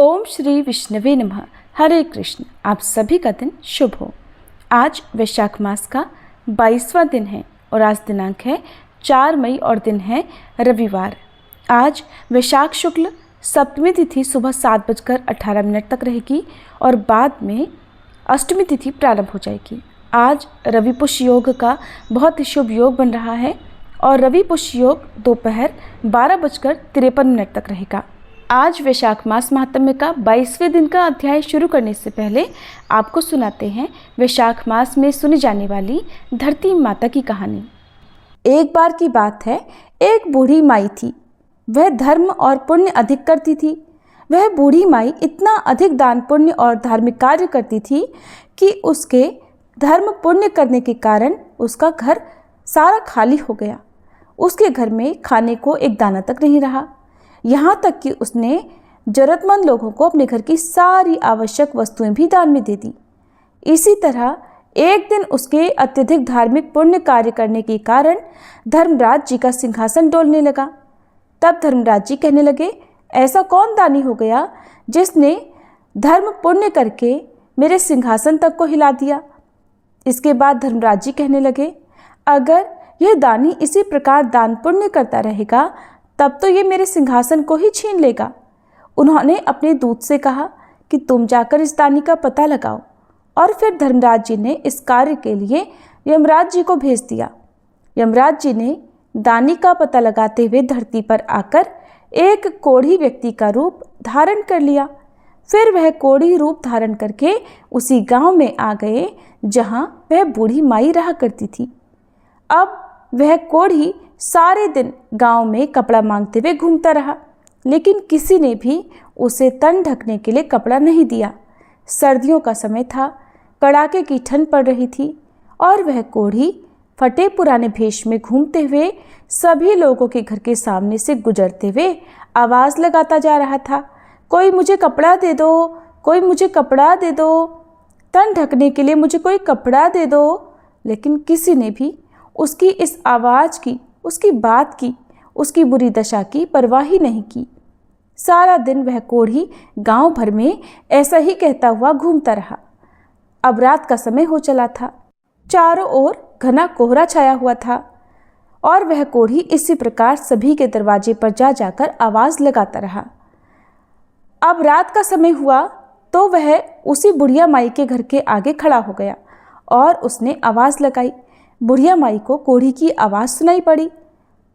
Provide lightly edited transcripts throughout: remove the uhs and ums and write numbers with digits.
ओम श्री विष्णवे नमः। हरे कृष्ण। आप सभी का दिन शुभ हो। आज वैशाख मास का 22वां दिन है और आज दिनांक है 4 मई और दिन है रविवार। आज वैशाख शुक्ल सप्तमी तिथि सुबह 7:18 तक रहेगी और बाद में अष्टमी तिथि प्रारंभ हो जाएगी। आज रवि पुष्य योग का बहुत ही शुभ योग बन रहा है और रवि पुष्य योग दोपहर 12:53 तक रहेगा। आज वैशाख मास महात्म्य का 22वें दिन का अध्याय शुरू करने से पहले आपको सुनाते हैं वैशाख मास में सुनी जाने वाली धरती माता की कहानी। एक बार की बात है, एक बूढ़ी माई थी। वह धर्म और पुण्य अधिक करती थी। वह बूढ़ी माई इतना अधिक दान पुण्य और धार्मिक कार्य करती थी कि उसके धर्म पुण्य करने के कारण उसका घर सारा खाली हो गया। उसके घर में खाने को एक दाना तक नहीं रहा। यहाँ तक कि उसने जरूरतमंद लोगों को अपने घर की सारी आवश्यक वस्तुएं भी दान में दे दी। इसी तरह एक दिन उसके अत्यधिक धार्मिक पुण्य कार्य करने के कारण धर्मराज जी का सिंहासन डोलने लगा। तब धर्मराज जी कहने लगे, ऐसा कौन दानी हो गया जिसने धर्म पुण्य करके मेरे सिंहासन तक को हिला दिया। इसके बाद धर्मराज जी कहने लगे, अगर यह दानी इसी प्रकार दान पुण्य करता रहेगा तब तो ये मेरे सिंहासन को ही छीन लेगा। उन्होंने अपने दूत से कहा कि तुम जाकर इस दानी का पता लगाओ। और फिर धर्मराज जी ने इस कार्य के लिए यमराज जी को भेज दिया। यमराज जी ने दानी का पता लगाते हुए धरती पर आकर एक कोढ़ी व्यक्ति का रूप धारण कर लिया। फिर वह कोढ़ी रूप धारण करके उसी गांव में आ गए जहां वह बूढ़ी माई रहा करती थी। अब वह कोढ़ी सारे दिन गांव में कपड़ा मांगते हुए घूमता रहा, लेकिन किसी ने भी उसे तन ढकने के लिए कपड़ा नहीं दिया। सर्दियों का समय था, कड़ाके की ठंड पड़ रही थी और वह कोढ़ी फटे पुराने भेष में घूमते हुए सभी लोगों के घर के सामने से गुजरते हुए आवाज़ लगाता जा रहा था, कोई मुझे कपड़ा दे दो, कोई मुझे कपड़ा दे दो, तन ढकने के लिए मुझे कोई कपड़ा दे दो। लेकिन किसी ने भी उसकी इस आवाज़ की, उसकी बात की, उसकी बुरी दशा की परवाह ही नहीं की। सारा दिन वह कोढ़ी गांव भर में ऐसा ही कहता हुआ घूमता रहा। अब रात का समय हो चला था। चारों ओर घना कोहरा छाया हुआ था और वह कोढ़ी इसी प्रकार सभी के दरवाजे पर जा जाकर आवाज़ लगाता रहा। अब रात का समय हुआ तो वह उसी बुढ़िया माई के घर के आगे खड़ा हो गया और उसने आवाज़ लगाई। बुढ़िया माई को कोढ़ी की आवाज़ सुनाई पड़ी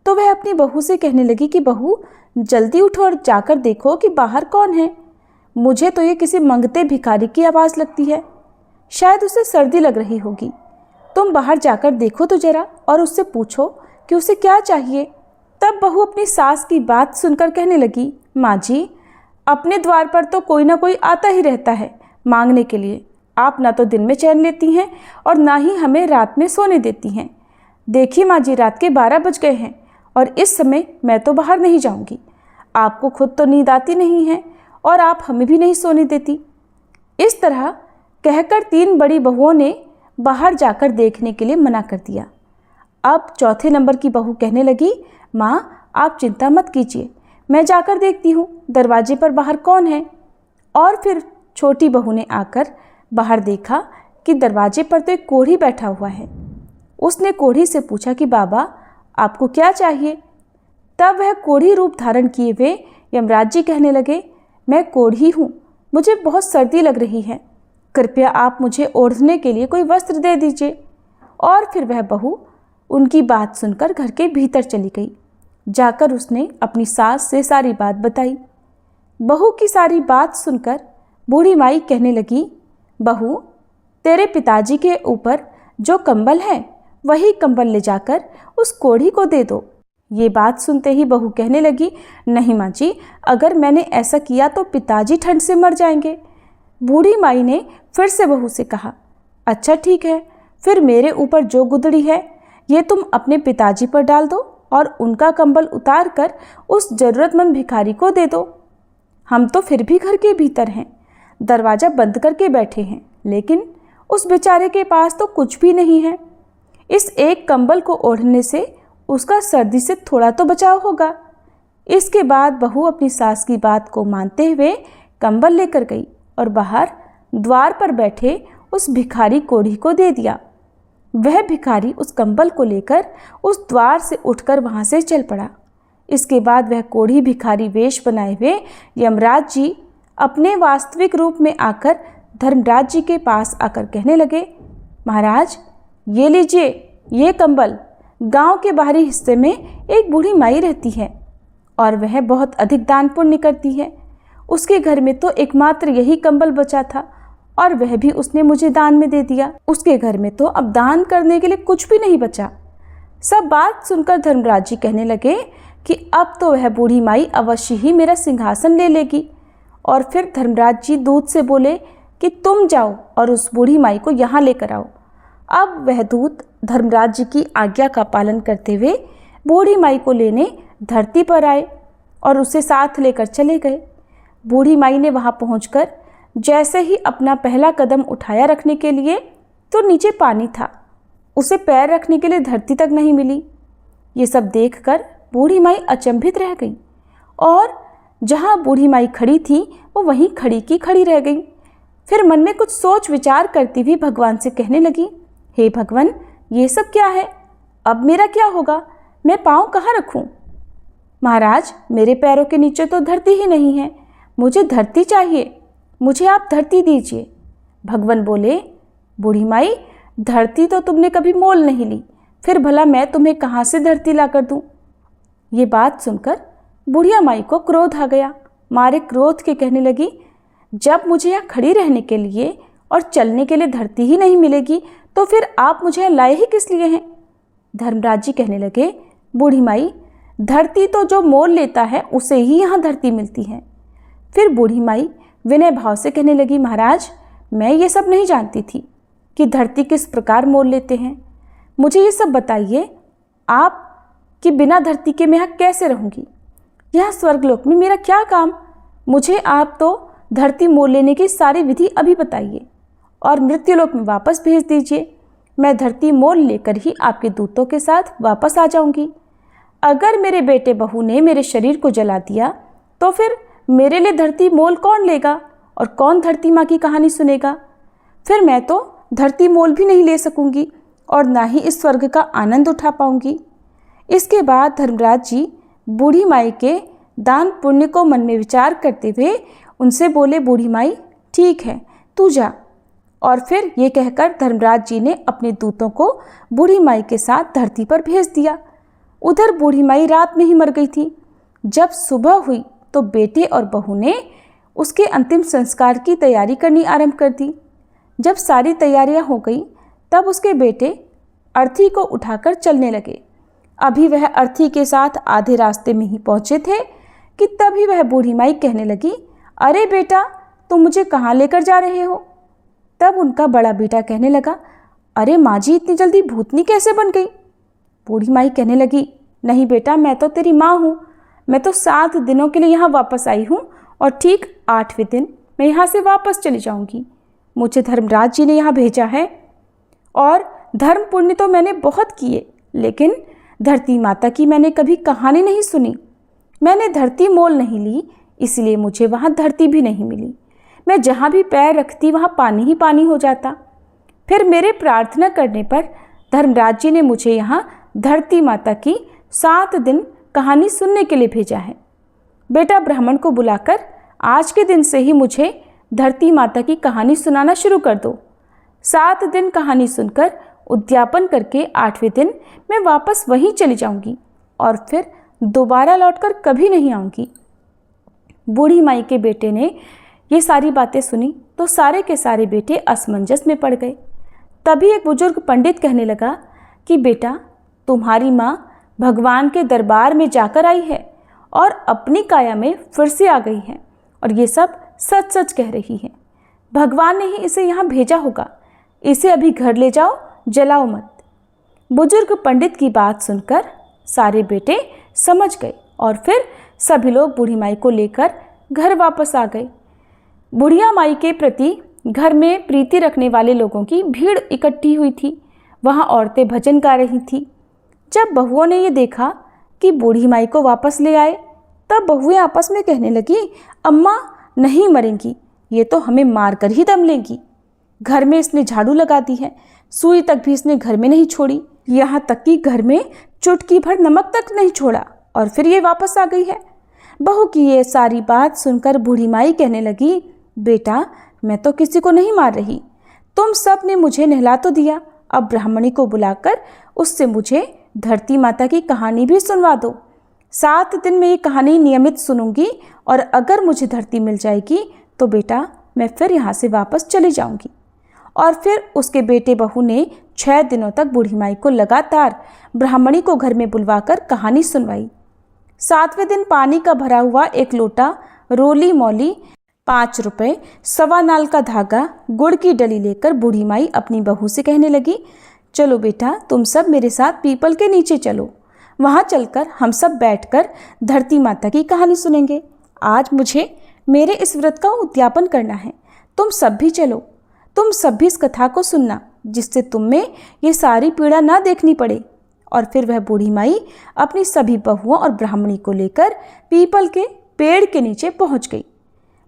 तो वह अपनी बहू से कहने लगी कि बहू जल्दी उठो और जाकर देखो कि बाहर कौन है। मुझे तो ये किसी मंगते भिखारी की आवाज़ लगती है, शायद उसे सर्दी लग रही होगी। तुम बाहर जाकर देखो तो जरा और उससे पूछो कि उसे क्या चाहिए। तब बहू अपनी सास की बात सुनकर कहने लगी, माँ जी, अपने द्वार पर तो कोई ना कोई आता ही रहता है मांगने के लिए। आप ना तो दिन में चैन लेती हैं और ना ही हमें रात में सोने देती हैं। देखिए माँ जी, रात के 12 बज गए हैं और इस समय मैं तो बाहर नहीं जाऊंगी। आपको खुद तो नींद आती नहीं है और आप हमें भी नहीं सोने देती। इस तरह कहकर 3 बड़ी बहुओं ने बाहर जाकर देखने के लिए मना कर दिया। अब चौथे नंबर की बहू कहने लगी, माँ आप चिंता मत कीजिए, मैं जाकर देखती हूँ दरवाजे पर बाहर कौन है। और फिर छोटी बहू ने आकर बाहर देखा कि दरवाजे पर तो एक कोढ़ी बैठा हुआ है। उसने कोढ़ी से पूछा कि बाबा आपको क्या चाहिए। तब वह कोढ़ी रूप धारण किए हुए यमराज जी कहने लगे, मैं कोढ़ी हूँ, मुझे बहुत सर्दी लग रही है, कृपया आप मुझे ओढ़ने के लिए कोई वस्त्र दे दीजिए। और फिर वह बहू उनकी बात सुनकर घर के भीतर चली गई। जाकर उसने अपनी सास से सारी बात बताई। बहू की सारी बात सुनकर बूढ़ी माई कहने लगी, बहू तेरे पिताजी के ऊपर जो कंबल है वही कंबल ले जाकर उस कोढ़ी को दे दो। ये बात सुनते ही बहू कहने लगी, नहीं माँ जी, अगर मैंने ऐसा किया तो पिताजी ठंड से मर जाएंगे। बूढ़ी माई ने फिर से बहू से कहा, अच्छा ठीक है, फिर मेरे ऊपर जो गुदड़ी है ये तुम अपने पिताजी पर डाल दो और उनका कंबल उतार कर उस जरूरतमंद भिखारी को दे दो। हम तो फिर भी घर के भीतर हैं, दरवाज़ा बंद करके बैठे हैं, लेकिन उस बेचारे के पास तो कुछ भी नहीं है। इस एक कंबल को ओढ़ने से उसका सर्दी से थोड़ा तो बचाव होगा। इसके बाद बहू अपनी सास की बात को मानते हुए कंबल लेकर गई और बाहर द्वार पर बैठे उस भिखारी कोढ़ी को दे दिया। वह भिखारी उस कंबल को लेकर उस द्वार से उठकर वहाँ से चल पड़ा। इसके बाद वह कोढ़ी भिखारी वेश बनाए हुए यमराज जी अपने वास्तविक रूप में आकर धर्मराज जी के पास आकर कहने लगे, महाराज ये लीजिए ये कंबल। गांव के बाहरी हिस्से में एक बूढ़ी माई रहती है और वह बहुत अधिक दान पुण्य करती है। उसके घर में तो एकमात्र यही कंबल बचा था और वह भी उसने मुझे दान में दे दिया। उसके घर में तो अब दान करने के लिए कुछ भी नहीं बचा। सब बात सुनकर धर्मराज जी कहने लगे कि अब तो वह बूढ़ी माई अवश्य ही मेरा सिंहासन ले लेगी। और फिर धर्मराज जी दूत से बोले कि तुम जाओ और उस बूढ़ी माई को यहाँ लेकर आओ। अब वह दूत धर्मराज जी की आज्ञा का पालन करते हुए बूढ़ी माई को लेने धरती पर आए और उसे साथ लेकर चले गए। बूढ़ी माई ने वहाँ पहुँचकर जैसे ही अपना पहला कदम उठाया रखने के लिए तो नीचे पानी था। उसे पैर रखने के लिए धरती तक नहीं मिली। ये सब देखकर बूढ़ी माई अचंभित रह गई और जहाँ बूढ़ी माई खड़ी थी वो वहीं खड़ी की खड़ी रह गई। फिर मन में कुछ सोच विचार करती हुई भगवान से कहने लगी, हे भगवान ये सब क्या है? अब मेरा क्या होगा? मैं पाँव कहाँ रखूं? महाराज मेरे पैरों के नीचे तो धरती ही नहीं है, मुझे धरती चाहिए, मुझे आप धरती दीजिए। भगवान बोले, बूढ़ी माई धरती तो तुमने कभी मोल नहीं ली, फिर भला मैं तुम्हें कहाँ से धरती ला कर दूँ? ये बात सुनकर बुढ़िया माई को क्रोध आ गया। मारे क्रोध के कहने लगी, जब मुझे यहाँ खड़ी रहने के लिए और चलने के लिए धरती ही नहीं मिलेगी तो फिर आप मुझे लाए ही किस लिए हैं? धर्मराज जी कहने लगे, बूढ़ी माई धरती तो जो मोल लेता है उसे ही यहाँ धरती मिलती है। फिर बूढ़ी माई विनय भाव से कहने लगी, महाराज मैं ये सब नहीं जानती थी कि धरती किस प्रकार मोल लेते हैं। मुझे ये सब बताइए आप कि बिना धरती के मैं यहाँ कैसे रहूँगी? यहाँ स्वर्गलोक में मेरा क्या काम? मुझे आप तो धरती मोल लेने की सारी विधि अभी बताइए और मृत्युलोक में वापस भेज दीजिए। मैं धरती मोल लेकर ही आपके दूतों के साथ वापस आ जाऊंगी। अगर मेरे बेटे बहू ने मेरे शरीर को जला दिया तो फिर मेरे लिए धरती मोल कौन लेगा और कौन धरती माँ की कहानी सुनेगा? फिर मैं तो धरती मोल भी नहीं ले सकूंगी और ना ही इस स्वर्ग का आनंद उठा पाऊंगी। इसके बाद धर्मराज जी बूढ़ी माई के दान पुण्य को मन में विचार करते हुए उनसे बोले, बूढ़ी माई ठीक है तू जा। और फिर ये कहकर धर्मराज जी ने अपने दूतों को बूढ़ी माई के साथ धरती पर भेज दिया। उधर बूढ़ी माई रात में ही मर गई थी। जब सुबह हुई तो बेटे और बहू ने उसके अंतिम संस्कार की तैयारी करनी आरंभ कर दी। जब सारी तैयारियां हो गई तब उसके बेटे अर्थी को उठाकर चलने लगे। अभी वह अर्थी के साथ आधे रास्ते में ही पहुंचे थे कि तभी वह बूढ़ी माई कहने लगी, अरे बेटा तुम मुझे कहाँ लेकर जा रहे हो? तब उनका बड़ा बेटा कहने लगा, अरे माँ जी इतनी जल्दी भूतनी कैसे बन गई? बूढ़ी माई कहने लगी, नहीं बेटा मैं तो तेरी माँ हूँ, मैं तो 7 दिनों के लिए यहाँ वापस आई हूँ और ठीक 8वें दिन मैं यहाँ से वापस चली जाऊँगी। मुझे धर्मराज जी ने यहाँ भेजा है और धर्म पुण्य तो मैंने बहुत किए, लेकिन धरती माता की मैंने कभी कहानी नहीं सुनी। मैंने धरती मोल नहीं ली, इसलिए मुझे वहाँ धरती भी नहीं मिली। मैं जहाँ भी पैर रखती वहाँ पानी ही पानी हो जाता। फिर मेरे प्रार्थना करने पर धर्मराज जी ने मुझे यहाँ धरती माता की 7 दिन कहानी सुनने के लिए भेजा है। बेटा ब्राह्मण को बुलाकर आज के दिन से ही मुझे धरती माता की कहानी सुनाना शुरू कर दो। 7 दिन कहानी सुनकर उद्यापन करके 8वें दिन मैं वापस वहीं चली जाऊंगी और फिर दोबारा लौटकर कभी नहीं आऊंगी। बूढ़ी माई के बेटे ने ये सारी बातें सुनी तो सारे के सारे बेटे असमंजस में पड़ गए। तभी एक बुजुर्ग पंडित कहने लगा कि बेटा तुम्हारी माँ भगवान के दरबार में जाकर आई है और अपनी काया में फिर से आ गई है और ये सब सच सच कह रही है। भगवान ने ही इसे यहाँ भेजा होगा। इसे अभी घर ले जाओ, जलाओ मत। बुजुर्ग पंडित की बात सुनकर सारे बेटे समझ गए और फिर सभी लोग बूढ़ी माई को लेकर घर वापस आ गए। बुढ़िया माई के प्रति घर में प्रीति रखने वाले लोगों की भीड़ इकट्ठी हुई थी। वहाँ औरतें भजन गा रही थी। जब बहुओं ने ये देखा कि बूढ़ी माई को वापस ले आए तब बहुएं आपस में कहने लगी, अम्मा नहीं मरेंगी, ये तो हमें मारकर ही दम लेंगी। घर में इसने झाड़ू लगा दी है, सुई तक भी इसने घर में नहीं छोड़ी, यहाँ तक कि घर में चुटकी भर नमक तक नहीं छोड़ा, और फिर ये वापस आ गई है। बहू की ये सारी बात सुनकर बूढ़ी माई कहने लगी, बेटा मैं तो किसी को नहीं मार रही, तुम सब ने मुझे नहला तो दिया, अब ब्राह्मणी को बुलाकर उससे मुझे धरती माता की कहानी भी सुनवा दो। 7 दिन में ये कहानी नियमित सुनूंगी, और अगर मुझे धरती मिल जाएगी तो बेटा मैं फिर यहाँ से वापस चली जाऊंगी। और फिर उसके बेटे बहू ने 6 दिनों तक बूढ़ी माई को लगातार ब्राह्मणी को घर में बुलवाकर कहानी सुनवाई। 7वें दिन पानी का भरा हुआ एक लोटा रोली मौली, 5 रुपए, 1.25 नाल का धागा, गुड़ की डली लेकर बूढ़ी माई अपनी बहू से कहने लगी, चलो बेटा तुम सब मेरे साथ पीपल के नीचे चलो, वहाँ चलकर हम सब बैठकर धरती माता की कहानी सुनेंगे। आज मुझे मेरे इस व्रत का उद्यापन करना है, तुम सब भी चलो, तुम सब भी इस कथा को सुनना, जिससे तुम में ये सारी पीड़ा ना देखनी पड़े। और फिर वह बूढ़ी माई अपनी सभी बहुओं और ब्राह्मणी को लेकर पीपल के पेड़ के नीचे पहुँच गई।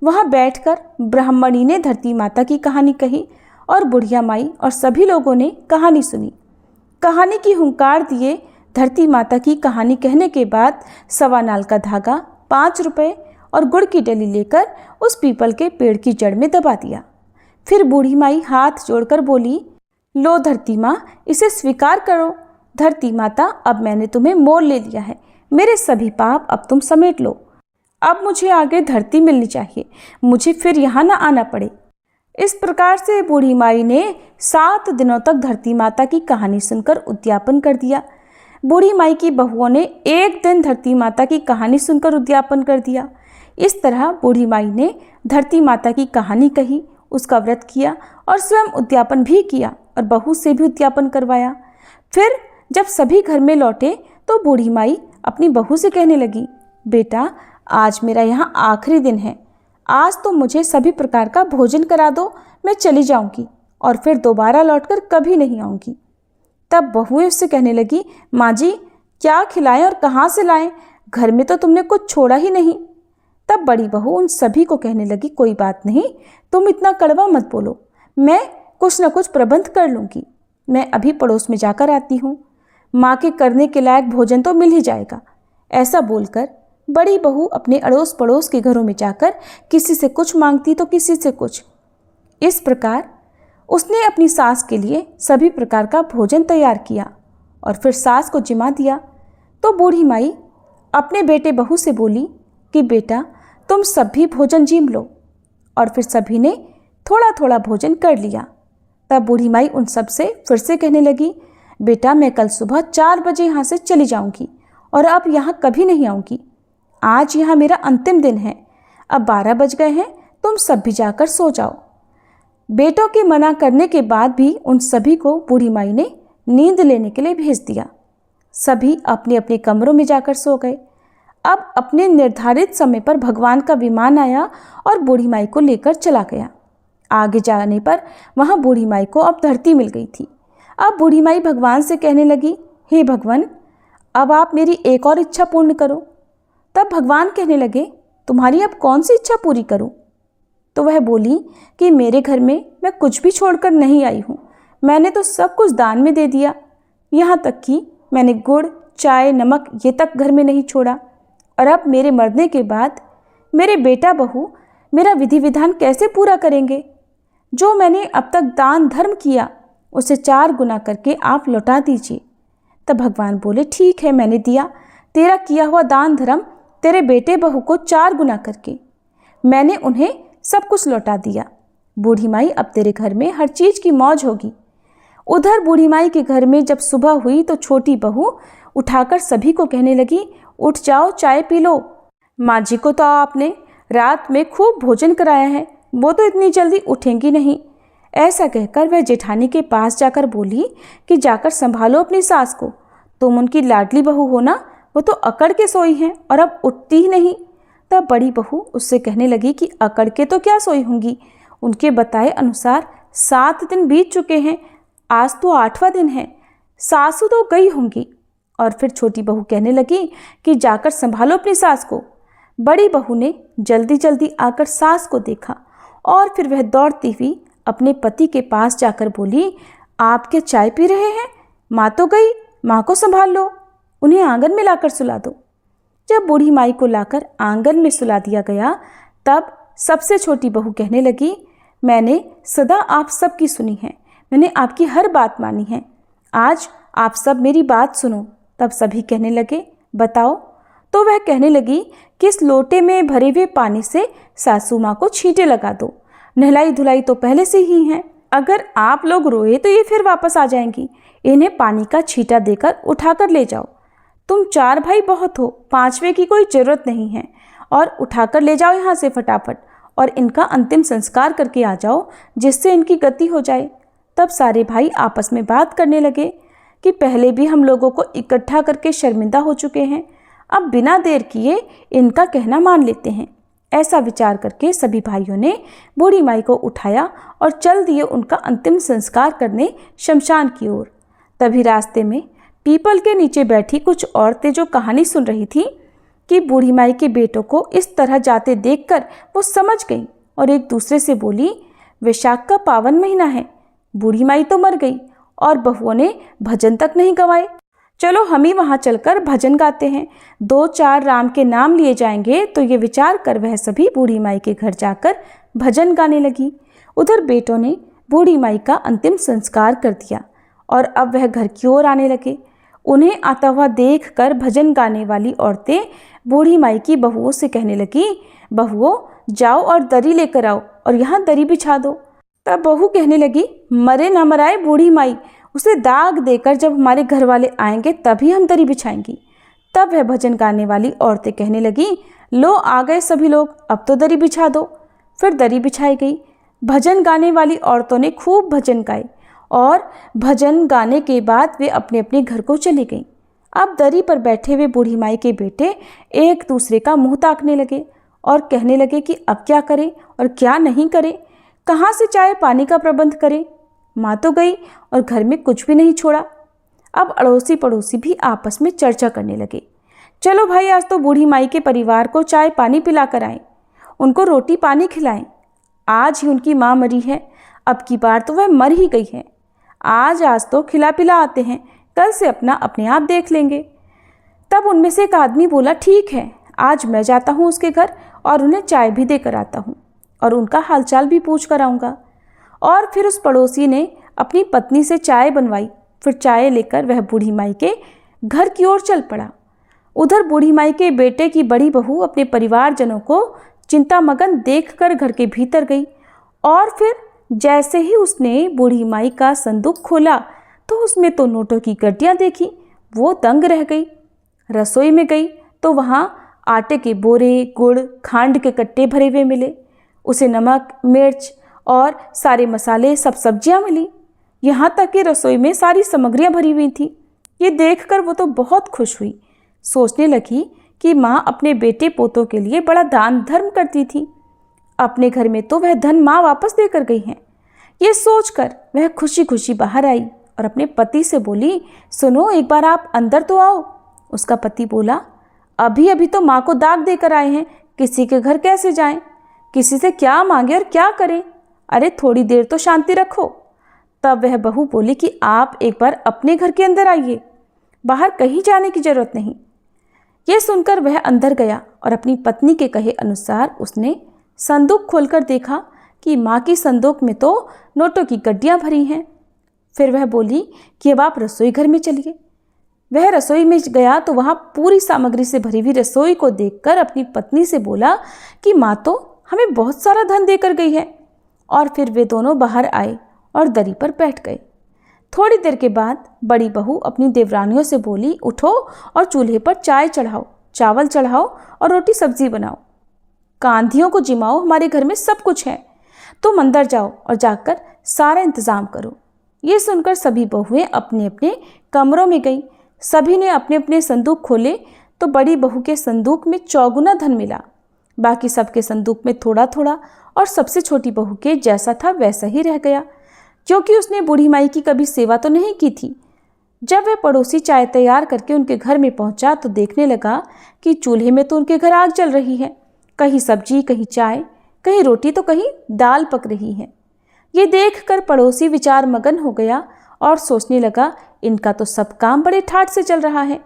वहाँ बैठकर ब्राह्मणी ने धरती माता की कहानी कही और बुढ़िया माई और सभी लोगों ने कहानी सुनी। कहानी की हुंकार दिए धरती माता की कहानी कहने के बाद 1.25 नाल का धागा, 5 रुपए और गुड़ की डली लेकर उस पीपल के पेड़ की जड़ में दबा दिया। फिर बूढ़ी माई हाथ जोड़कर बोली, लो धरती माँ, इसे स्वीकार करो। धरती माता, अब मैंने तुम्हें मोल ले लिया है, मेरे सभी पाप अब तुम समेट लो। अब मुझे आगे धरती मिलनी चाहिए, मुझे फिर यहाँ ना आना पड़े। इस प्रकार से बूढ़ी माई ने 7 दिनों तक धरती माता की कहानी सुनकर उद्यापन कर दिया। बूढ़ी माई की बहुओं ने एक दिन धरती माता की कहानी सुनकर उद्यापन कर दिया। इस तरह बूढ़ी माई ने धरती माता की कहानी कही, उसका व्रत किया और स्वयं उद्यापन भी किया और बहू से भी उद्यापन करवाया। फिर जब सभी घर में लौटे तो बूढ़ी माई अपनी बहू से कहने लगी, बेटा आज मेरा यहाँ आखिरी दिन है, आज तो मुझे सभी प्रकार का भोजन करा दो, मैं चली जाऊंगी और फिर दोबारा लौटकर कभी नहीं आऊंगी। तब बहुएं उससे कहने लगी, माँ जी क्या खिलाएं और कहाँ से लाएं, घर में तो तुमने कुछ छोड़ा ही नहीं। तब बड़ी बहू उन सभी को कहने लगी, कोई बात नहीं, तुम इतना कड़वा मत बोलो, मैं कुछ न कुछ प्रबंध कर लूँगी, मैं अभी पड़ोस में जाकर आती हूँ, माँ के करने के लायक भोजन तो मिल ही जाएगा। ऐसा बोलकर बड़ी बहू अपने अड़ोस पड़ोस के घरों में जाकर किसी से कुछ मांगती तो किसी से कुछ। इस प्रकार उसने अपनी सास के लिए सभी प्रकार का भोजन तैयार किया और फिर सास को जिमा दिया। तो बूढ़ी माई अपने बेटे बहू से बोली कि बेटा तुम सब भी भोजन जीम लो, और फिर सभी ने थोड़ा थोड़ा भोजन कर लिया। तब बूढ़ी माई उन सब से फिर से कहने लगी, बेटा मैं कल सुबह 4 बजे यहाँ से चली जाऊँगी और अब यहाँ कभी नहीं आऊँगी, आज यहाँ मेरा अंतिम दिन है, अब 12 बज गए हैं, तुम सब भी जाकर सो जाओ। बेटों के मना करने के बाद भी उन सभी को बूढ़ी माई ने नींद लेने के लिए भेज दिया। सभी अपने अपने कमरों में जाकर सो गए। अब अपने निर्धारित समय पर भगवान का विमान आया और बूढ़ी माई को लेकर चला गया। आगे जाने पर वहाँ बूढ़ी माई को अब धरती मिल गई थी। अब बूढ़ी माई भगवान से कहने लगी, हे भगवान, अब आप मेरी एक और इच्छा पूर्ण करो। तब भगवान कहने लगे, तुम्हारी अब कौन सी इच्छा पूरी करूं? तो वह बोली कि मेरे घर में मैं कुछ भी छोड़कर नहीं आई हूँ, मैंने तो सब कुछ दान में दे दिया, यहाँ तक कि मैंने गुड़, चाय, नमक ये तक घर में नहीं छोड़ा, और अब मेरे मरने के बाद मेरे बेटा बहू मेरा विधि विधान कैसे पूरा करेंगे? जो मैंने अब तक दान धर्म किया उसे 4 गुना करके आप लौटा दीजिए। तब भगवान बोले, ठीक है, मैंने दिया, तेरा किया हुआ दान धर्म तेरे बेटे बहू को 4 गुना करके मैंने उन्हें सब कुछ लौटा दिया। बूढ़ी माई अब तेरे घर में हर चीज़ की मौज होगी। उधर बूढ़ी माई के घर में जब सुबह हुई तो छोटी बहू उठाकर सभी को कहने लगी, उठ जाओ, चाय पी लो। माँ जी को तो आपने रात में खूब भोजन कराया है, वो तो इतनी जल्दी उठेंगी नहीं। ऐसा कहकर वह जेठानी के पास जाकर बोली कि जाकर संभालो अपनी सास को, तुम उनकी लाडली बहू हो ना, वो तो अकड़ के सोई हैं और अब उठती ही नहीं। तब बड़ी बहू उससे कहने लगी कि अकड़ के तो क्या सोई होंगी, उनके बताए अनुसार 7 दिन बीत चुके हैं, आज तो 8वां दिन है, सासू तो गई होंगी। और फिर छोटी बहू कहने लगी कि जाकर संभालो अपनी सास को। बड़ी बहू ने जल्दी जल्दी आकर सास को देखा और फिर वह दौड़ती हुई अपने पति के पास जाकर बोली, आप क्या चाय पी रहे हैं? माँ तो गई, माँ को संभाल लो, उन्हें आंगन में लाकर सुला दो। जब बूढ़ी माई को लाकर आंगन में सुला दिया गया तब सबसे छोटी बहू कहने लगी, मैंने सदा आप सबकी सुनी है, मैंने आपकी हर बात मानी है, आज आप सब मेरी बात सुनो। तब सभी कहने लगे, बताओ। तो वह कहने लगी कि इस लोटे में भरे हुए पानी से सासू माँ को छींटे लगा दो, नहलाई धुलाई तो पहले से ही है, अगर आप लोग रोए तो ये फिर वापस आ जाएंगी, इन्हें पानी का छींटा देकर उठाकर ले जाओ। तुम 4 भाई बहुत हो, 5वें की कोई ज़रूरत नहीं है, और उठाकर ले जाओ यहाँ से फटाफट और इनका अंतिम संस्कार करके आ जाओ, जिससे इनकी गति हो जाए। तब सारे भाई आपस में बात करने लगे कि पहले भी हम लोगों को इकट्ठा करके शर्मिंदा हो चुके हैं, अब बिना देर किए इनका कहना मान लेते हैं। ऐसा विचार करके सभी भाइयों ने बूढ़ी माई को उठाया और चल दिए उनका अंतिम संस्कार करने शमशान की ओर। तभी रास्ते में पीपल के नीचे बैठी कुछ औरतें जो कहानी सुन रही थीं कि बूढ़ी माई के बेटों को इस तरह जाते देखकर वो समझ गई और एक दूसरे से बोली, वैशाख का पावन महीना है, बूढ़ी माई तो मर गई और बहुओं ने भजन तक नहीं गवाए, चलो हम ही वहाँ चलकर भजन गाते हैं, 2-4 राम के नाम लिए जाएंगे। तो ये विचार कर वह सभी बूढ़ी माई के घर जाकर भजन गाने लगी। उधर बेटों ने बूढ़ी माई का अंतिम संस्कार कर दिया और अब वह घर की ओर आने लगे। उन्हें आता हुआ देखकर भजन गाने वाली औरतें बूढ़ी माई की बहुओं से कहने लगी, बहुओं जाओ और दरी लेकर आओ और यहाँ दरी बिछा दो। तब बहू कहने लगी, मरे न मराए बूढ़ी माई, उसे दाग देकर जब हमारे घर वाले आएंगे तभी हम दरी बिछाएंगी। तब वह भजन गाने वाली औरतें कहने लगी, लो आ गए सभी लोग, अब तो दरी बिछा दो। फिर दरी बिछाई गई। भजन गाने वाली औरतों ने खूब भजन गाए और भजन गाने के बाद वे अपने अपने घर को चली गईं। अब दरी पर बैठे हुए बूढ़ी माई के बेटे एक दूसरे का मुंह ताकने लगे और कहने लगे कि अब क्या करें और क्या नहीं करें, कहाँ से चाय पानी का प्रबंध करें। माँ तो गई और घर में कुछ भी नहीं छोड़ा। अब अड़ोसी पड़ोसी भी आपस में चर्चा करने लगे, चलो भाई आज तो बूढ़ी माई के परिवार को चाय पानी पिला कर आएं, उनको रोटी पानी खिलाएं, आज ही उनकी माँ मरी है, अब की बार तो वह मर ही गई है, आज तो खिला पिला आते हैं, कल से अपना अपने आप देख लेंगे। तब उनमें से एक आदमी बोला, ठीक है, आज मैं जाता हूँ उसके घर और उन्हें चाय भी देकर आता हूँ और उनका हालचाल भी पूछ कर आऊँगा। और फिर उस पड़ोसी ने अपनी पत्नी से चाय बनवाई। फिर चाय लेकर वह बूढ़ी माई के घर की ओर चल पड़ा। उधर बूढ़ी माई के बेटे की बड़ी बहू अपने परिवारजनों को चिंतामग्न देखकर घर के भीतर गई और फिर जैसे ही उसने बूढ़ी माई का संदूक खोला तो उसमें तो नोटों की गड्डियाँ देखी, वो दंग रह गई। रसोई में गई तो वहाँ आटे के बोरे, गुड़, खांड के कट्टे भरे हुए मिले। उसे नमक, मिर्च और सारे मसाले, सब सब्जियां मिली, यहाँ तक कि रसोई में सारी सामग्रियां भरी हुई थी। ये देखकर वो तो बहुत खुश हुई, सोचने लगी कि माँ अपने बेटे पोतों के लिए बड़ा दान धर्म करती थी, अपने घर में तो वह धन माँ वापस देकर गई हैं। ये सोचकर वह खुशी खुशी बाहर आई और अपने पति से बोली, सुनो एक बार आप अंदर तो आओ। उसका पति बोला, अभी अभी तो माँ को दाग देकर आए हैं, किसी के घर कैसे जाएं, किसी से क्या मांगे और क्या करें, अरे थोड़ी देर तो शांति रखो। तब वह बहू बोली कि आप एक बार अपने घर के अंदर आइए, बाहर कहीं जाने की जरूरत नहीं। ये सुनकर वह अंदर गया और अपनी पत्नी के कहे अनुसार उसने संदूक खोलकर देखा कि माँ की संदूक में तो नोटों की गड्डियाँ भरी हैं। फिर वह बोली कि अब आप रसोई घर में चलिए। वह रसोई में गया तो वहाँ पूरी सामग्री से भरी हुई रसोई को देखकर अपनी पत्नी से बोला कि माँ तो हमें बहुत सारा धन देकर गई है। और फिर वे दोनों बाहर आए और दरी पर बैठ गए। थोड़ी देर के बाद बड़ी बहू अपनी देवरानियों से बोली, उठो और चूल्हे पर चाय चढ़ाओ, चावल चढ़ाओ और रोटी सब्जी बनाओ, कांधियों को जिमाओ, हमारे घर में सब कुछ है, तुम अंदर जाओ और जाकर सारा इंतज़ाम करो। ये सुनकर सभी बहुएं अपने अपने कमरों में गईं। सभी ने अपने अपने संदूक खोले तो बड़ी बहू के संदूक में 4 गुना धन मिला, बाकी सबके संदूक में थोड़ा थोड़ा, और सबसे छोटी बहू के जैसा था वैसा ही रह गया, क्योंकि उसने बूढ़ी माई की कभी सेवा तो नहीं की थी। जब वह पड़ोसी चाय तैयार करके उनके घर में पहुंचा तो देखने लगा कि चूल्हे में तो उनके घर आग जल रही है, कहीं सब्जी, कहीं चाय, कहीं रोटी तो कहीं दाल पक रही है। ये देखकर पड़ोसी विचार मगन हो गया और सोचने लगा, इनका तो सब काम बड़े ठाठ से चल रहा है।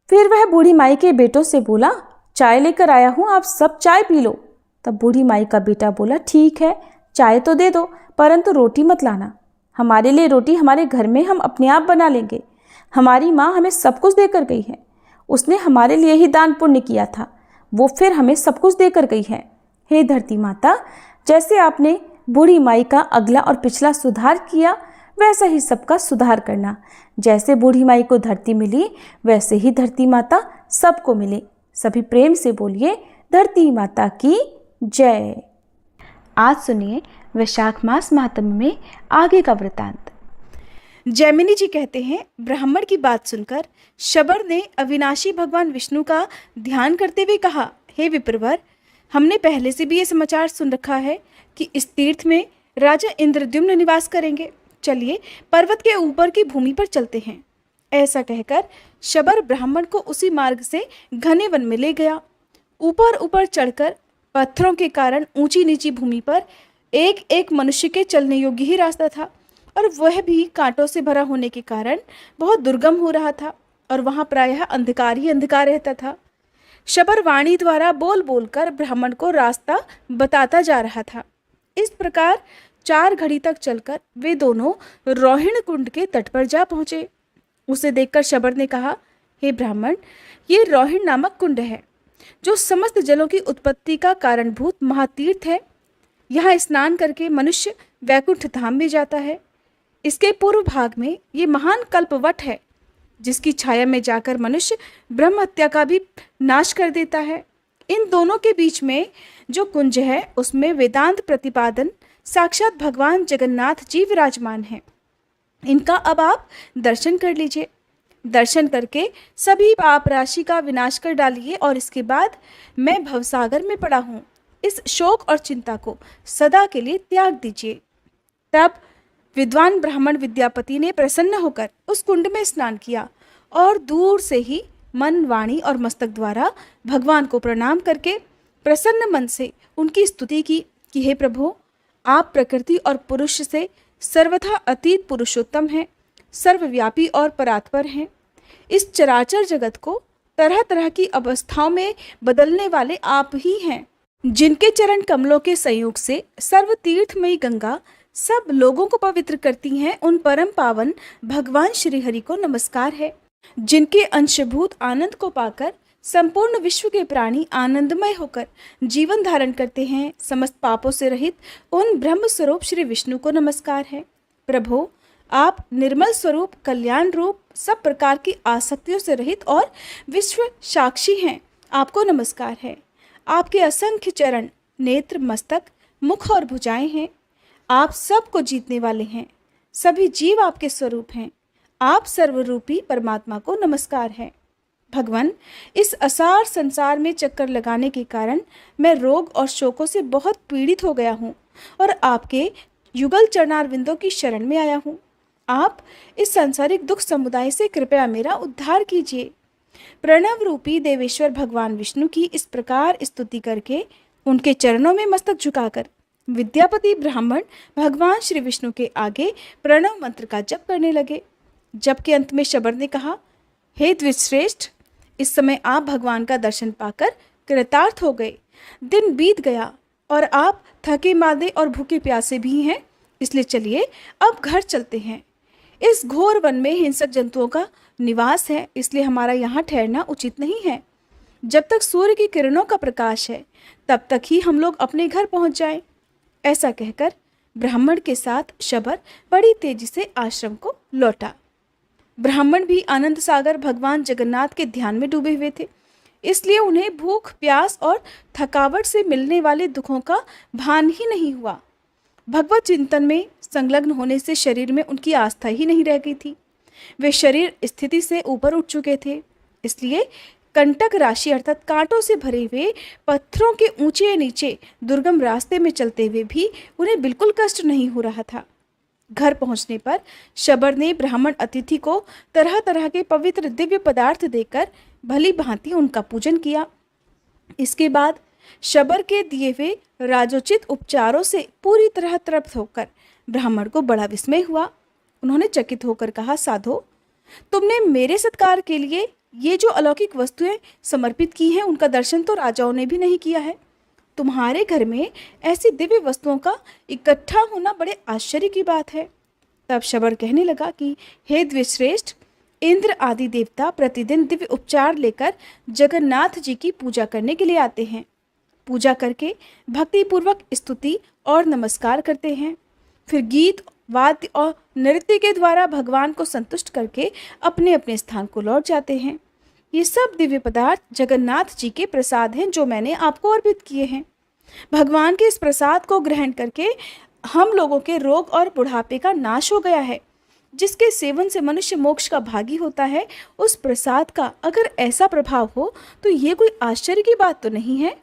फिर वह बूढ़ी माई के बेटों से बोला, चाय लेकर आया हूँ, आप सब चाय पी लो। तब बूढ़ी माई का बेटा बोला, ठीक है, चाय तो दे दो, परंतु रोटी मत लाना। हमारे लिए रोटी हमारे घर में हम अपने आप बना लेंगे। हमारी माँ हमें सब कुछ देकर गई है। उसने हमारे लिए ही दान पुण्य किया था, वो फिर हमें सब कुछ देकर गई है। हे धरती माता, जैसे आपने बूढ़ी माई का अगला और पिछला सुधार किया, वैसा ही सबका सुधार करना। जैसे बूढ़ी माई को धरती मिली, वैसे ही धरती माता सबको मिले। सभी प्रेम से बोलिए, धरती माता की जय। आज सुनिए वैशाख मास महात्म्य में आगे का वृतांत। जैमिनी जी कहते हैं, ब्राह्मण की बात सुनकर शबर ने अविनाशी भगवान विष्णु का ध्यान करते हुए कहा, हे विप्रवर, हमने पहले से भी ये समाचार सुन रखा है कि इस तीर्थ में राजा इंद्रद्युम्न निवास करेंगे। चलिए पर्वत के ऊपर की भूमि पर चलते हैं। ऐसा कहकर शबर ब्राह्मण को उसी मार्ग से घने वन में ले गया। ऊपर ऊपर चढ़कर पत्थरों के कारण ऊंची नीची भूमि पर एक एक मनुष्य के चलने योग्य ही रास्ता था, और वह भी कांटों से भरा होने के कारण बहुत दुर्गम हो रहा था, और वहां प्रायः अंधकार ही अंधकार रहता था। शबर वाणी द्वारा बोल बोलकर ब्राह्मण को रास्ता बताता जा रहा था। इस प्रकार 4 घड़ी तक चलकर वे दोनों रोहिणी कुंड के तट पर जा पहुंचे। उसे देखकर शबर ने कहा, हे ब्राह्मण, ये रोहिणी नामक कुंड है, जो समस्त जलों की उत्पत्ति का कारणभूत महातीर्थ है। यहाँ स्नान करके मनुष्य वैकुंठ धाम में जाता है। इसके पूर्व भाग में ये महान कल्पवट है, जिसकी छाया में जाकर मनुष्य ब्रह्म हत्या का भी नाश कर देता है। इन दोनों के बीच में जो कुंज है, उसमें वेदांत प्रतिपादन साक्षात भगवान जगन्नाथ जी विराजमान हैं। इनका अब आप दर्शन कर लीजिए। दर्शन करके सभी पाप राशि का विनाश कर डालिए, और इसके बाद मैं भवसागर में पड़ा हूँ, इस शोक और चिंता को सदा के लिए त्याग दीजिए। तब विद्वान ब्राह्मण विद्यापति ने प्रसन्न होकर उस कुंड में स्नान किया, और दूर से ही मन, वाणी और मस्तक द्वारा भगवान को प्रणाम करके प्रसन्न मन से उनकी स्तुति की कि हे प्रभु, आप प्रकृति और पुरुष से सर्वथा अतीत पुरुषोत्तम हैं, सर्वव्यापी और परात्पर हैं। इस चराचर जगत को तरह तरह की अवस्थाओं में बदलने वाले आप ही हैं, जिनके चरण कमलों के संयोग से सर्व तीर्थमयी गंगा सब लोगों को पवित्र करती हैं। उन परम पावन भगवान श्री हरि को नमस्कार है, जिनके अंशभूत आनंद को पाकर संपूर्ण विश्व के प्राणी आनंदमय होकर जीवन धारण करते हैं। समस्त पापों से रहित उन ब्रह्म स्वरूप श्री विष्णु को नमस्कार है। प्रभु, आप निर्मल स्वरूप, कल्याण रूप, सब प्रकार की आसक्तियों से रहित और विश्व साक्षी हैं। आपको नमस्कार है। आपके असंख्य चरण, नेत्र, मस्तक, मुख और भुजाएं हैं। आप सबको जीतने वाले हैं। सभी जीव आपके स्वरूप हैं। आप सर्वरूपी परमात्मा को नमस्कार है। भगवान, इस असार संसार में चक्कर लगाने के कारण मैं रोग और शोकों से बहुत पीड़ित हो गया हूँ, और आपके युगल चरणारविंदों की शरण में आया हूँ। आप इस सांसारिक दुख समुदाय से कृपया मेरा उद्धार कीजिए। प्रणव रूपी देवेश्वर भगवान विष्णु की इस प्रकार स्तुति करके उनके चरणों में मस्तक झुकाकर विद्यापति ब्राह्मण भगवान श्री विष्णु के आगे प्रणव मंत्र का जप करने लगे। जप के अंत में शबर ने कहा, हे द्विजश्रेष्ठ, इस समय आप भगवान का दर्शन पाकर कृतार्थ हो गए। दिन बीत गया और आप थके मांदे और भूखे प्यासे भी हैं, इसलिए चलिए अब घर चलते हैं। इस घोर वन में हिंसक जंतुओं का निवास है, इसलिए हमारा यहाँ ठहरना उचित नहीं है। जब तक सूर्य की किरणों का प्रकाश है, तब तक ही हम लोग अपने घर पहुँच जाएं। ऐसा कहकर ब्राह्मण के साथ शबर बड़ी तेजी से आश्रम को लौटा। ब्राह्मण भी आनंद सागर भगवान जगन्नाथ के ध्यान में डूबे हुए थे, इसलिए उन्हें भूख, प्यास और थकावट से मिलने वाले दुखों का भान ही नहीं हुआ। भगवत चिंतन में संलग्न होने से शरीर में उनकी आस्था ही नहीं रह गई थी। वे शरीर स्थिति से ऊपर उठ चुके थे, इसलिए कंटक राशि अर्थात कांटों से भरे हुए पत्थरों के ऊंचे नीचे दुर्गम रास्ते में चलते हुए भी उन्हें बिल्कुल कष्ट नहीं हो रहा था। घर पहुंचने पर शबर ने ब्राह्मण अतिथि को तरह तरह के पवित्र दिव्य पदार्थ देकर भली भांति उनका पूजन किया। इसके बाद शबर के दिए हुए राजोचित उपचारों से पूरी तरह तृप्त होकर ब्राह्मण को बड़ा विस्मय हुआ। उन्होंने चकित होकर कहा, साधो, तुमने मेरे सत्कार के लिए ये जो अलौकिक वस्तुएं समर्पित की हैं, उनका दर्शन तो राजाओं ने भी नहीं किया है। तुम्हारे घर में ऐसी दिव्य वस्तुओं का इकट्ठा होना बड़े आश्चर्य की बात है। तब शबर कहने लगा कि हे द्विश्रेष्ठ, इंद्र आदि देवता प्रतिदिन दिव्य उपचार लेकर जगन्नाथ जी की पूजा करने के लिए आते हैं। पूजा करके भक्तिपूर्वक स्तुति और नमस्कार करते हैं। फिर गीत, वाद्य और नृत्य के द्वारा भगवान को संतुष्ट करके अपने अपने स्थान को लौट जाते हैं। ये सब दिव्य पदार्थ जगन्नाथ जी के प्रसाद हैं जो मैंने आपको अर्पित किए हैं। भगवान के इस प्रसाद को ग्रहण करके हम लोगों के रोग और बुढ़ापे का नाश हो गया है। जिसके सेवन से मनुष्य मोक्ष का भागी होता है, उस प्रसाद का अगर ऐसा प्रभाव हो तो ये कोई आश्चर्य की बात तो नहीं है।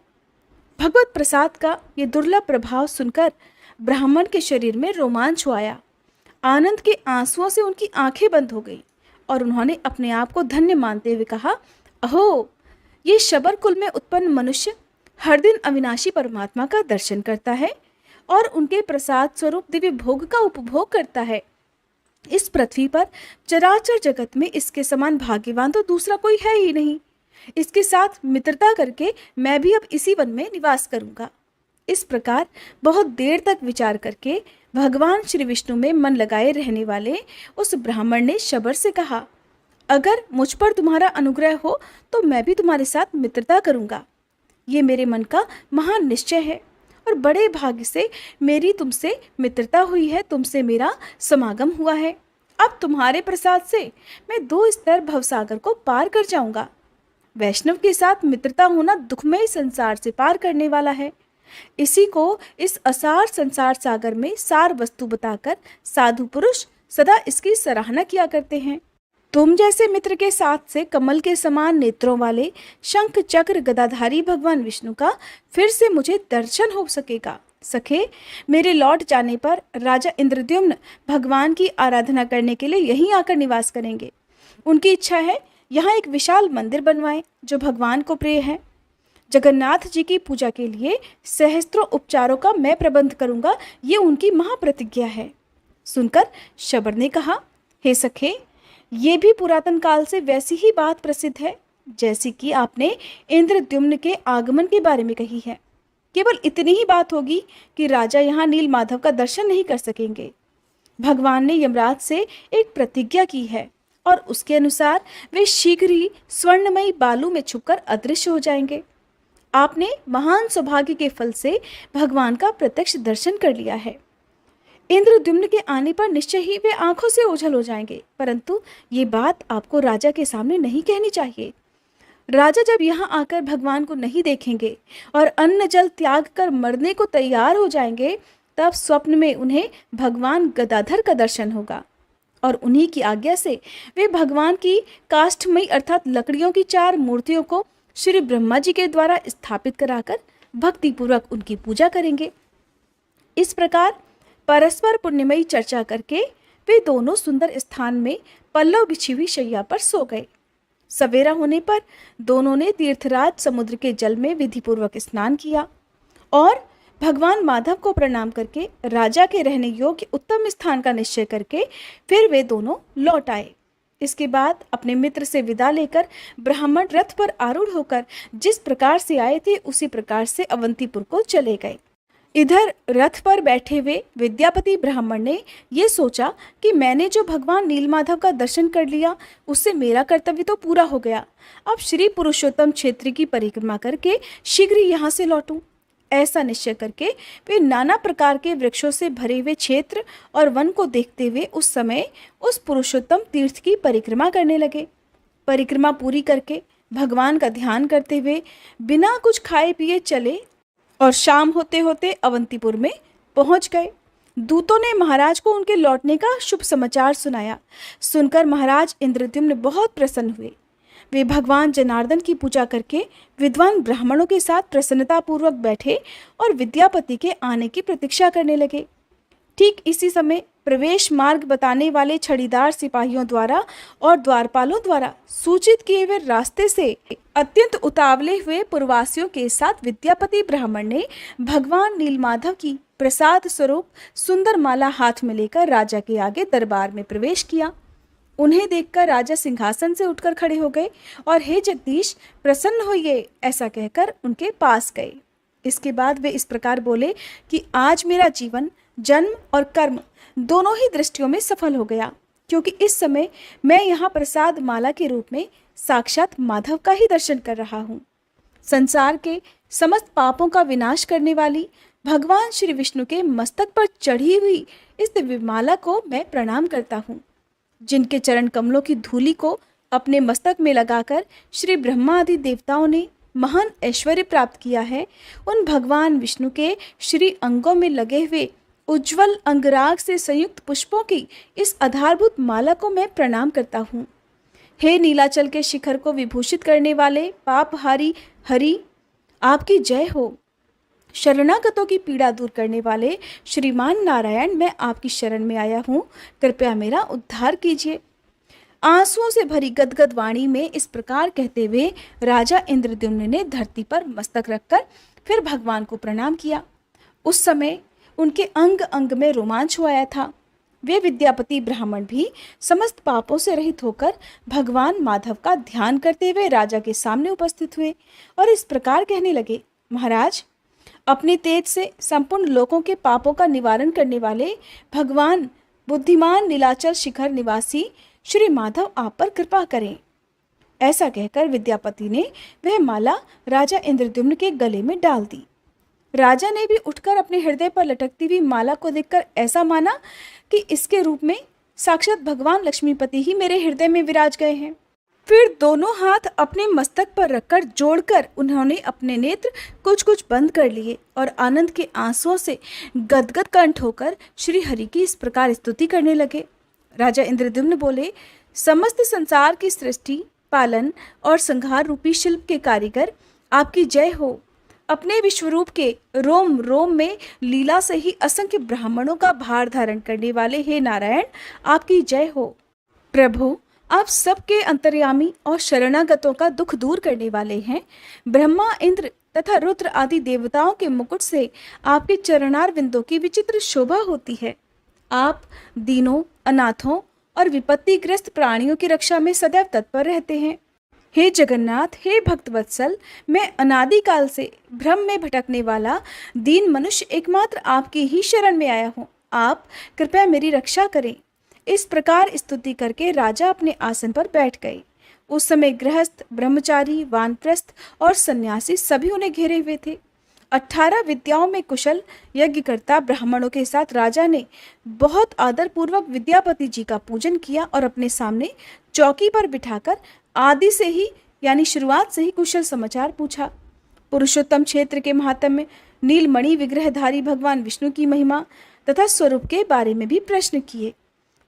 भगवत प्रसाद का ये दुर्लभ प्रभाव सुनकर ब्राह्मण के शरीर में रोमांच आया। आनंद के आंसुओं से उनकी आंखें बंद हो गई और उन्होंने अपने आप को धन्य मानते हुए कहा, अहो, ये शबर कुल में उत्पन्न मनुष्य हर दिन अविनाशी परमात्मा का दर्शन करता है और उनके प्रसाद स्वरूप दिव्य भोग का उपभोग करता है। इस पृथ्वी पर चराचर जगत में इसके समान भाग्यवान तो दूसरा कोई है ही नहीं। इसके साथ मित्रता करके मैं भी अब इसी वन में निवास करूंगा। इस प्रकार बहुत देर तक विचार करके भगवान श्री विष्णु में मन लगाए रहने वाले उस ब्राह्मण ने शबर से कहा, अगर मुझ पर तुम्हारा अनुग्रह हो तो मैं भी तुम्हारे साथ मित्रता करूंगा। ये मेरे मन का महान निश्चय है और बड़े भाग्य से मेरी तुमसे मित्रता हुई है, तुमसे मेरा समागम हुआ है। अब तुम्हारे प्रसाद से मैं 2 स्तर भवसागर को पार कर जाऊंगा। वैष्णव के साथ मित्रता होना दुखमय संसार से पार करने वाला है। इसी को इस असार संसार सागर में सार वस्तु बताकर साधु पुरुष सदा इसकी सराहना किया करते हैं। तुम जैसे मित्र के साथ से कमल के समान नेत्रों वाले शंख चक्र गदाधारी भगवान विष्णु का फिर से मुझे दर्शन हो सकेगा। सखे, मेरे लौट जाने पर राजा इंद्रद्युम्न भगवान की आराधना करने के लिए यहीं आकर निवास करेंगे। उनकी इच्छा है यहाँ एक विशाल मंदिर बनवाएं जो भगवान को प्रिय है। जगन्नाथ जी की पूजा के लिए सहस्त्रों उपचारों का मैं प्रबंध करूंगा, ये उनकी महाप्रतिज्ञा है। सुनकर शबर ने कहा, हे सखे, ये भी पुरातन काल से वैसी ही बात प्रसिद्ध है जैसी कि आपने इंद्रद्युम्न के आगमन के बारे में कही है। केवल इतनी ही बात होगी कि राजा यहाँ नील माधव का दर्शन नहीं कर सकेंगे। भगवान ने यमराज से एक प्रतिज्ञा की है और उसके अनुसार वे शीघ्र ही स्वर्णमयी बालू में छुपकर अदृश्य हो जाएंगे। आपने महान सौभाग्य के फल से भगवान का प्रत्यक्ष दर्शन कर लिया है। इंद्रद्युम्न के आने पर निश्चय ही वे आंखों से ओझल हो जाएंगे, परंतु ये बात आपको राजा के सामने नहीं कहनी चाहिए। राजा जब यहाँ आकर भगवान को नहीं देखेंगे और अन्न जल त्याग कर मरने को तैयार हो जाएंगे, तब स्वप्न में उन्हें भगवान गदाधर का दर्शन होगा और उन्हीं की आज्ञा से वे भगवान की काष्ठमयी अर्थात लकड़ियों की 4 मूर्तियों को श्री ब्रह्मा जी के द्वारा स्थापित कराकर भक्तिपूर्वक उनकी पूजा करेंगे। इस प्रकार परस्पर पुण्यमयी चर्चा करके वे दोनों सुंदर स्थान में पल्लव बिछी हुई शैया पर सो गए। सवेरा होने पर दोनों ने तीर्थराज समुद्र के जल में विधिपूर्वक स्नान किया और भगवान माधव को प्रणाम करके राजा के रहने योग्य उत्तम स्थान का निश्चय करके फिर वे दोनों लौट आए। इसके बाद अपने मित्र से विदा लेकर ब्राह्मण रथ पर आरूढ़ होकर जिस प्रकार से आए थे उसी प्रकार से अवंतीपुर को चले गए। इधर रथ पर बैठे हुए विद्यापति ब्राह्मण ने ये सोचा कि मैंने जो भगवान नीलमाधव का दर्शन कर लिया उससे मेरा कर्तव्य तो पूरा हो गया। अब श्री पुरुषोत्तम क्षेत्र की परिक्रमा करके शीघ्र ही यहाँ से लौटूं। ऐसा निश्चय करके वे नाना प्रकार के वृक्षों से भरे हुए क्षेत्र और वन को देखते हुए उस समय उस पुरुषोत्तम तीर्थ की परिक्रमा करने लगे। परिक्रमा पूरी करके भगवान का ध्यान करते हुए बिना कुछ खाए पिए चले और शाम होते होते अवंतीपुर में पहुंच गए। दूतों ने महाराज को उनके लौटने का शुभ समाचार सुनाया। सुनकर महाराज इंद्रद्युम्न बहुत प्रसन्न हुए। वे भगवान जनार्दन की पूजा करके विद्वान ब्राह्मणों के साथ प्रसन्नतापूर्वक बैठे और विद्यापति के आने की प्रतीक्षा करने लगे। ठीक इसी समय प्रवेश मार्ग बताने वाले छड़ीदार सिपाहियों द्वारा और द्वारपालों द्वारा सूचित किए हुए रास्ते से अत्यंत उतावले हुए पुरवासियों के साथ विद्यापति ब्राह्मण ने भगवान नीलमाधव की प्रसाद स्वरूप सुंदर माला हाथ में लेकर राजा के आगे दरबार में प्रवेश किया। उन्हें देखकर राजा सिंहासन से उठकर खड़े हो गए और हे जगदीश प्रसन्न होइए ऐसा कहकर उनके पास गए। इसके बाद वे इस प्रकार बोले कि आज मेरा जीवन जन्म और कर्म दोनों ही दृष्टियों में सफल हो गया, क्योंकि इस समय मैं यहाँ प्रसाद माला के रूप में साक्षात माधव का ही दर्शन कर रहा हूँ। संसार के समस्त पापों का विनाश करने वाली भगवान श्री विष्णु के मस्तक पर चढ़ी हुई इस दिव्य माला को मैं प्रणाम करता हूँ। जिनके चरण कमलों की धूलि को अपने मस्तक में लगाकर श्री ब्रह्मा आदि देवताओं ने महान ऐश्वर्य प्राप्त किया है, उन भगवान विष्णु के श्री अंगों में लगे हुए उज्जवल अंगराग से संयुक्त पुष्पों की इस आधारभूत माला को मैं प्रणाम करता हूँ। हे नीलाचल के शिखर को विभूषित करने वाले पापहारी हरि, आपकी जय हो। शरणागतों की पीड़ा दूर करने वाले श्रीमान नारायण, मैं आपकी शरण में आया हूँ, कृपया मेरा उद्धार कीजिए। आंसुओं से भरी गदगद वाणी में इस प्रकार कहते हुए राजा इंद्रद्युम्न ने धरती पर मस्तक रखकर फिर भगवान को प्रणाम किया। उस समय उनके अंग अंग में रोमांच हो आया था। वे विद्यापति ब्राह्मण भी समस्त पापों से रहित होकर भगवान माधव का ध्यान करते हुए राजा के सामने उपस्थित हुए और इस प्रकार कहने लगे, महाराज, अपने तेज से संपूर्ण लोगों के पापों का निवारण करने वाले भगवान बुद्धिमान नीलाचल शिखर निवासी श्री माधव आप पर कृपा करें। ऐसा कहकर विद्यापति ने वह माला राजा इंद्रद्युम्न के गले में डाल दी। राजा ने भी उठकर अपने हृदय पर लटकती हुई माला को देखकर ऐसा माना कि इसके रूप में साक्षात भगवान लक्ष्मीपति ही मेरे हृदय में विराज गए हैं। फिर दोनों हाथ अपने मस्तक पर रखकर जोड़कर उन्होंने अपने नेत्र कुछ कुछ बंद कर लिए और आनंद के आंसुओं से गदगद कंठ होकर श्री हरि की इस प्रकार स्तुति करने लगे। राजा इंद्रद्युम्न बोले, समस्त संसार की सृष्टि, पालन और संहार रूपी शिल्प के कारीगर, आपकी जय हो। अपने विश्वरूप के रोम रोम में लीला से ही असंख्य ब्राह्मणों का भार धारण करने वाले हे नारायण, आपकी जय हो। प्रभु, आप सबके अंतर्यामी और शरणागतों का दुख दूर करने वाले हैं। ब्रह्मा, इंद्र तथा रुद्र आदि देवताओं के मुकुट से आपके चरणार बिंदों की विचित्र शोभा होती है। आप दीनों, अनाथों और विपत्तिग्रस्त प्राणियों की रक्षा में सदैव तत्पर रहते हैं। हे जगन्नाथ, हे भक्तवत्सल, मैं अनादिकाल से भ्रम में भटकने वाला दीन मनुष्य एकमात्र आपकी ही शरण में आया हूँ। आप कृपया मेरी रक्षा करें। इस प्रकार स्तुति करके राजा अपने आसन पर बैठ गए। उस समय गृहस्थ, ब्रह्मचारी, वानप्रस्थ और सन्यासी सभी उन्हें घेरे हुए थे। 18 विद्याओं में कुशल यज्ञकर्ता ब्राह्मणों के साथ राजा ने बहुत आदरपूर्वक विद्यापति जी का पूजन किया और अपने सामने चौकी पर बिठाकर आदि से ही यानी शुरुआत से ही कुशल समाचार पूछा। पुरुषोत्तम क्षेत्र के महात्म्य, नीलमणि विग्रहधारी भगवान विष्णु की महिमा तथा स्वरूप के बारे में भी प्रश्न किए।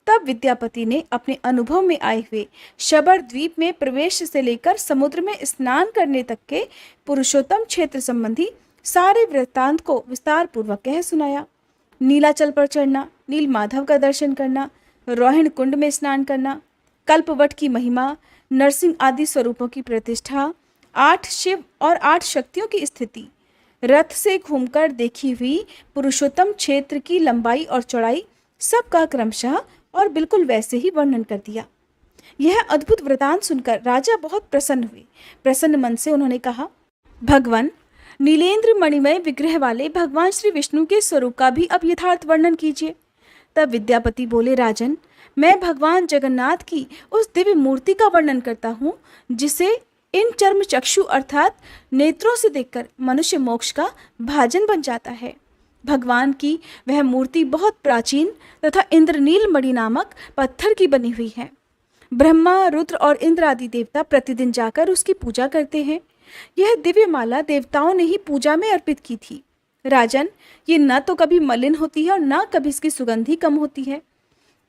तब विद्यापति ने अपने अनुभव में आए हुए शबर द्वीप में प्रवेश से लेकर समुद्र में स्नान करने तक के पुरुषोत्तम क्षेत्र संबंधी सारे वृत्तांत को विस्तार पूर्वक कह सुनाया। नीलाचल पर चढ़ना, नील माधव का दर्शन करना, रोहिण कुंड में स्नान करना, कल्पवट की महिमा, नरसिंह आदि स्वरूपों की प्रतिष्ठा, 8 शिव और 8 शक्तियों की स्थिति, रथ से घूमकर देखी हुई पुरुषोत्तम क्षेत्र की लंबाई और चौड़ाई, सबका क्रमशः और बिल्कुल वैसे ही वर्णन कर दिया। यह अद्भुत वृतांत सुनकर राजा बहुत प्रसन्न हुए। प्रसन्न मन से उन्होंने कहा, भगवान, नीलेंद्र मणिमय विग्रह वाले भगवान श्री विष्णु के स्वरूप का भी अब यथार्थ वर्णन कीजिए। तब विद्यापति बोले, राजन, मैं भगवान जगन्नाथ की उस दिव्य मूर्ति का वर्णन करता हूँ जिसे इन चर्म चक्षु अर्थात नेत्रों से देखकर मनुष्य मोक्ष का भाजन बन जाता है। भगवान की वह मूर्ति बहुत प्राचीन तथा इंद्रनील मणि नामक पत्थर की बनी हुई है। ब्रह्मा, रुद्र और इंद्र आदि देवता प्रतिदिन जाकर उसकी पूजा करते हैं। यह दिव्य माला देवताओं ने ही पूजा में अर्पित की थी। राजन, ये न तो कभी मलिन होती है और न कभी इसकी सुगंधी कम होती है।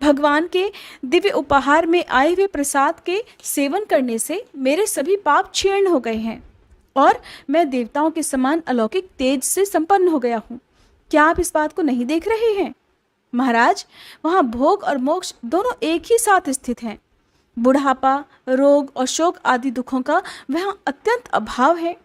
भगवान के दिव्य उपहार में आए हुए प्रसाद के सेवन करने से मेरे सभी पाप क्षीण हो गए हैं और मैं देवताओं के समान अलौकिक तेज से संपन्न हो गया हूँ। क्या आप इस बात को नहीं देख रहे हैं? महाराज, वहाँ भोग और मोक्ष दोनों एक ही साथ स्थित हैं। बुढ़ापा, रोग और शोक आदि दुखों का वहाँ अत्यंत अभाव है।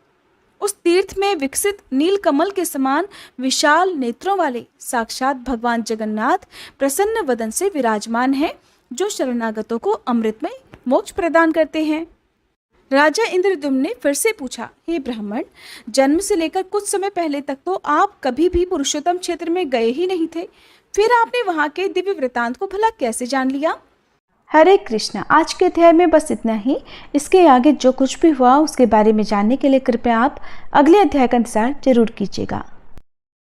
उस तीर्थ में विकसित नील कमल के समान विशाल नेत्रों वाले साक्षात भगवान जगन्नाथ प्रसन्न वदन से विराजमान हैं, जो शरणागतों को अमृतमय मोक्ष प्रदान करते हैं। राजा इंद्रद्युम्न ने फिर से पूछा, हे ब्राह्मण, जन्म से लेकर कुछ समय पहले तक तो आप कभी भी पुरुषोत्तम क्षेत्र में गए ही नहीं थे, फिर आपने वहां के दिव्य वृतांत को भला कैसे जान लिया? हरे कृष्ण। आज के अध्याय में बस इतना ही। इसके आगे जो कुछ भी हुआ उसके बारे में जानने के लिए कृपया आप अगले अध्याय का इंतजार जरूर कीजिएगा।